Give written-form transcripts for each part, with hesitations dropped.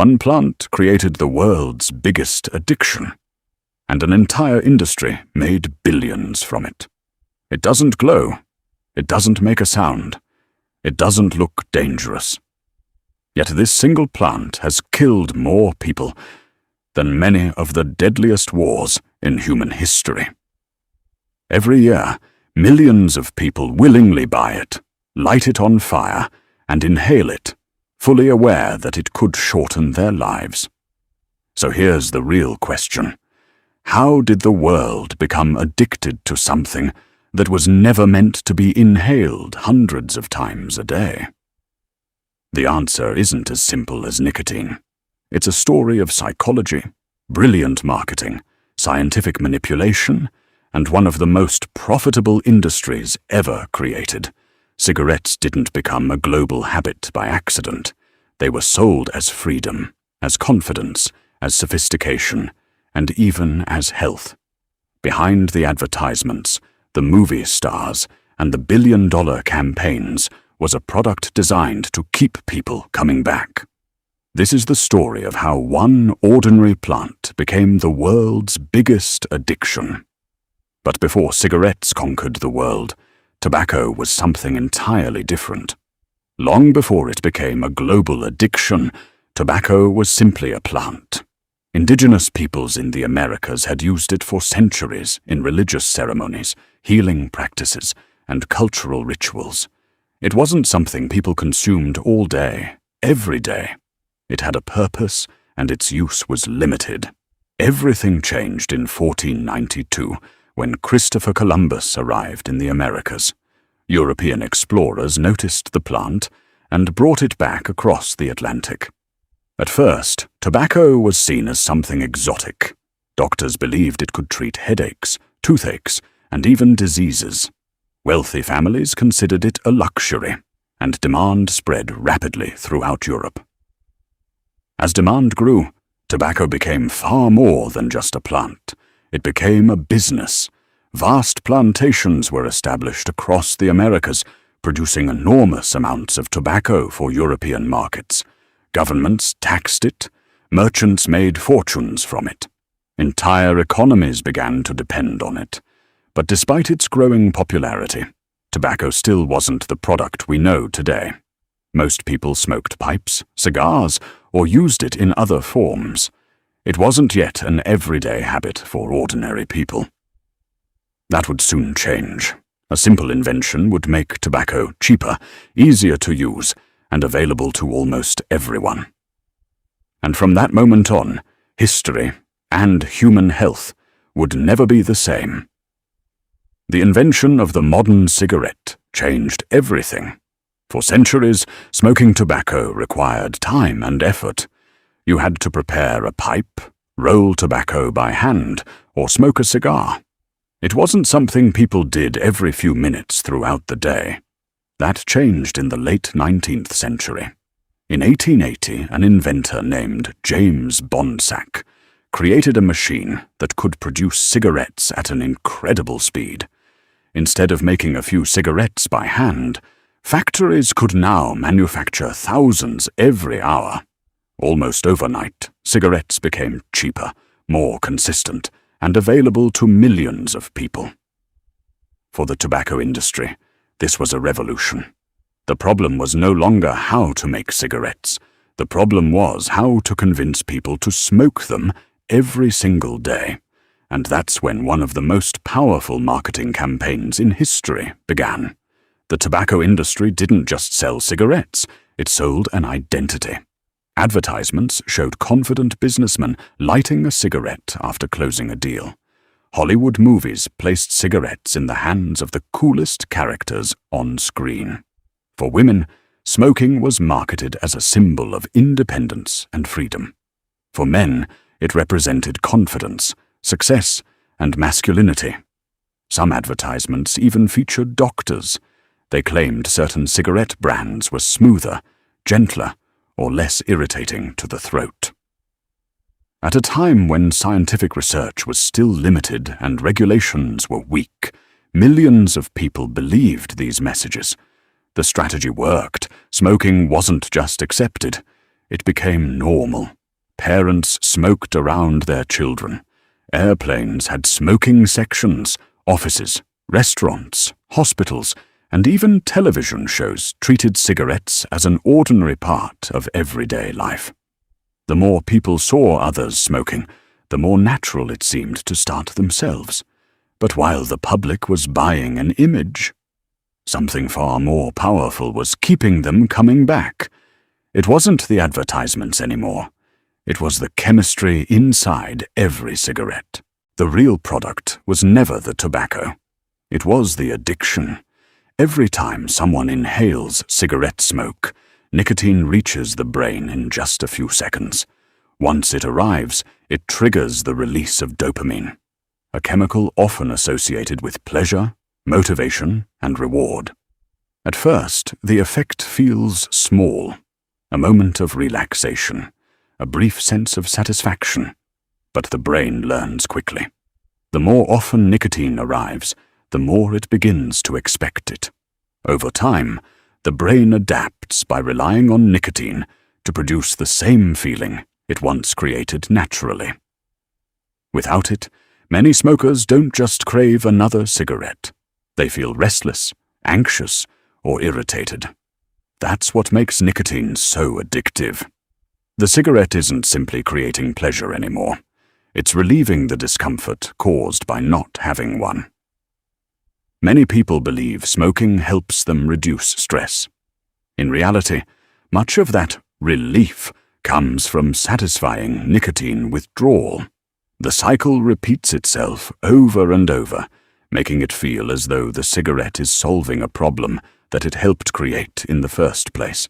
One plant created the world's biggest addiction, and an entire industry made billions from it. It doesn't glow, it doesn't make a sound, it doesn't look dangerous. Yet this single plant has killed more people than many of the deadliest wars in human history. Every year, millions of people willingly buy it, light it on fire, and inhale it, fully aware that it could shorten their lives. So here's the real question. How did the world become addicted to something that was never meant to be inhaled hundreds of times a day? The answer isn't as simple as nicotine. It's a story of psychology, brilliant marketing, scientific manipulation, and one of the most profitable industries ever created. Cigarettes didn't become a global habit by accident. They were sold as freedom, as confidence, as sophistication, and even as health. Behind the advertisements, the movie stars, and the billion-dollar campaigns was a product designed to keep people coming back. This is the story of how one ordinary plant became the world's biggest addiction. But before cigarettes conquered the world, tobacco was something entirely different. Long before it became a global addiction, tobacco was simply a plant. Indigenous peoples in the Americas had used it for centuries in religious ceremonies, healing practices, and cultural rituals. It wasn't something people consumed all day, every day. It had a purpose, and its use was limited. Everything changed in 1492, when Christopher Columbus arrived in the Americas. European explorers noticed the plant and brought it back across the Atlantic. At first, tobacco was seen as something exotic. Doctors believed it could treat headaches, toothaches, and even diseases. Wealthy families considered it a luxury, and demand spread rapidly throughout Europe. As demand grew, tobacco became far more than just a plant. It became a business. Vast plantations were established across the Americas, producing enormous amounts of tobacco for European markets. Governments taxed it. Merchants made fortunes from it. Entire economies began to depend on it. But despite its growing popularity, tobacco still wasn't the product we know today. Most people smoked pipes, cigars, or used it in other forms. It wasn't yet an everyday habit for ordinary people. That would soon change. A simple invention would make tobacco cheaper, easier to use, and available to almost everyone. And from that moment on, history and human health would never be the same. The invention of the modern cigarette changed everything. For centuries, smoking tobacco required time and effort. You had to prepare a pipe, roll tobacco by hand, or smoke a cigar. It wasn't something people did every few minutes throughout the day. That changed in the late 19th century. In 1880, an inventor named James Bonsack created a machine that could produce cigarettes at an incredible speed. Instead of making a few cigarettes by hand, factories could now manufacture thousands every hour. Almost overnight, cigarettes became cheaper, more consistent, and available to millions of people. For the tobacco industry, this was a revolution. The problem was no longer how to make cigarettes. The problem was how to convince people to smoke them every single day. And that's when one of the most powerful marketing campaigns in history began. The tobacco industry didn't just sell cigarettes, it sold an identity. Advertisements showed confident businessmen lighting a cigarette after closing a deal. Hollywood movies placed cigarettes in the hands of the coolest characters on screen. For women, smoking was marketed as a symbol of independence and freedom. For men, it represented confidence, success, and masculinity. Some advertisements even featured doctors. They claimed certain cigarette brands were smoother, gentler, or less irritating to the throat. At a time when scientific research was still limited and regulations were weak, millions of people believed these messages. The strategy worked. Smoking wasn't just accepted, It became normal. Parents smoked around their children. Airplanes had smoking sections. Offices, restaurants, hospitals, and even television shows treated cigarettes as an ordinary part of everyday life. The more people saw others smoking, the more natural it seemed to start themselves. But while the public was buying an image, something far more powerful was keeping them coming back. It wasn't the advertisements anymore. It was the chemistry inside every cigarette. The real product was never the tobacco. It was the addiction. Every time someone inhales cigarette smoke, nicotine reaches the brain in just a few seconds. Once it arrives, it triggers the release of dopamine, a chemical often associated with pleasure, motivation, and reward. At first, the effect feels small, a moment of relaxation, a brief sense of satisfaction. But the brain learns quickly. The more often nicotine arrives, the more it begins to expect it. Over time, the brain adapts by relying on nicotine to produce the same feeling it once created naturally. Without it, many smokers don't just crave another cigarette. They feel restless, anxious, or irritated. That's what makes nicotine so addictive. The cigarette isn't simply creating pleasure anymore. It's relieving the discomfort caused by not having one. Many people believe smoking helps them reduce stress. In reality, much of that relief comes from satisfying nicotine withdrawal. The cycle repeats itself over and over, making it feel as though the cigarette is solving a problem that it helped create in the first place.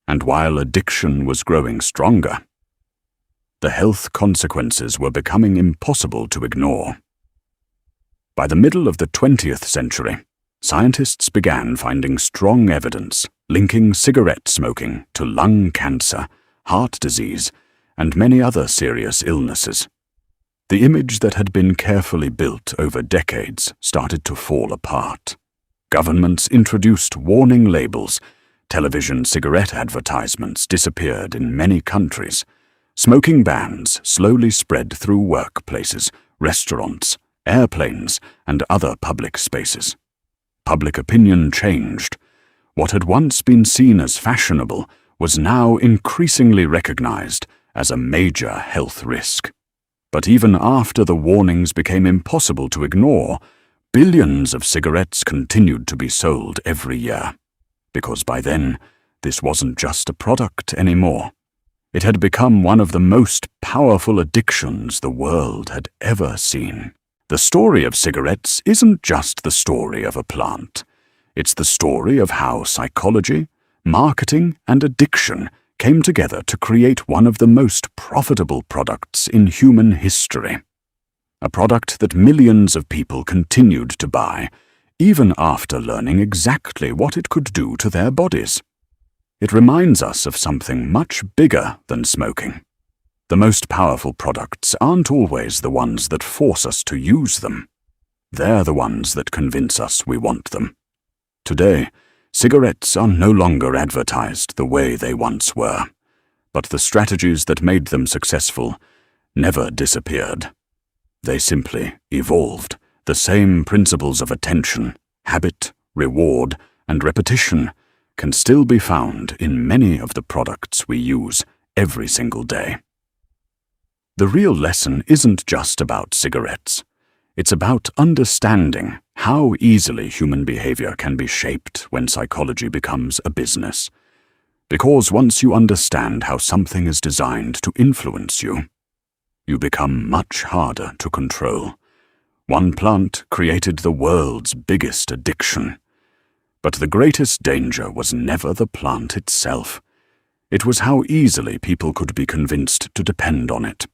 And while addiction was growing stronger, the health consequences were becoming impossible to ignore. By the middle of the 20th century, scientists began finding strong evidence linking cigarette smoking to lung cancer, heart disease, and many other serious illnesses. The image that had been carefully built over decades started to fall apart. Governments introduced warning labels. Television cigarette advertisements disappeared in many countries. Smoking bans slowly spread through workplaces, restaurants, airplanes, and other public spaces. Public opinion changed. What had once been seen as fashionable was now increasingly recognized as a major health risk. But even after the warnings became impossible to ignore, billions of cigarettes continued to be sold every year. Because by then, this wasn't just a product anymore. It had become one of the most powerful addictions the world had ever seen. The story of cigarettes isn't just the story of a plant. It's the story of how psychology, marketing, and addiction came together to create one of the most profitable products in human history. A product that millions of people continued to buy, even after learning exactly what it could do to their bodies. It reminds us of something much bigger than smoking. The most powerful products aren't always the ones that force us to use them. They're the ones that convince us we want them. Today, cigarettes are no longer advertised the way they once were, but the strategies that made them successful never disappeared. They simply evolved. The same principles of attention, habit, reward, and repetition can still be found in many of the products we use every single day. The real lesson isn't just about cigarettes. It's about understanding how easily human behavior can be shaped when psychology becomes a business. Because once you understand how something is designed to influence you, you become much harder to control. One plant created the world's biggest addiction. But the greatest danger was never the plant itself. It was how easily people could be convinced to depend on it.